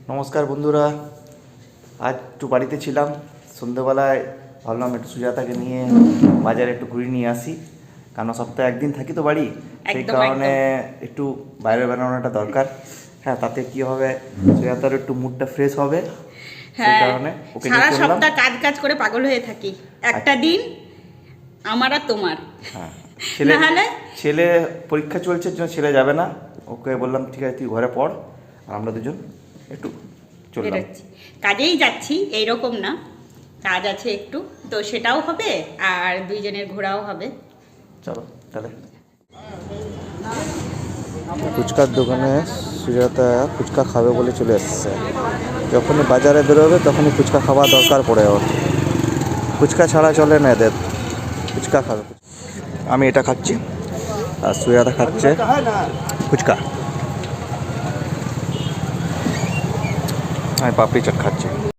নমস্কার বন্ধুরা, আজ একটু বাড়িতে ছিলাম। সন্ধ্যেবেলায় ভাবলাম একটু সুজাতাকে নিয়ে বাজারে একটু ঘুরে নিয়ে আসি, কারণ সপ্তাহে একদিন থাকি তো বাড়ি, সেই একদম কারণে একদম। একটু বাইরে বেরোনোটা দরকার। হ্যাঁ, তাতে কি হবে, সুজাতার একটু মুডটা ফ্রেশ হবে, সেই হ্যাঁ, কারণে ওকে নিয়ে সারা চললাম। সপ্তাহ কাজ কাজ করে পাগল হয়ে থাকি, একটা দিন আমার আর তোমার। হ্যাঁ, ছেলে নাহলে ছেলে পরীক্ষা চলছে, জন্য ছেলে যাবে না। ওকে বললাম ঠিক আছে তুই ঘরে পড়, আর আমরা দুজন একটু চললাম। বেরোচ্ছি, কাজেই যাচ্ছি এইরকম না, কাজ আছে একটু, তো সেটাও হবে আর দুইজনের ঘোরাও হবে। চলো তাহলে। ফুচকার দোকানে সুজাতা ফুচকা খাবে বলে চলে এসছে। যখনই বাজারে বেরোবে তখনই ফুচকা খাওয়া দরকার পড়ে ওর। ফুচকা ছাড়া চলে না এদের, ফুচকা খাবে। আমি এটা খাচ্ছি আর সুজাতা খাচ্ছে ফুচকা। আমি পাপড়ি চাট খাচ্ছি।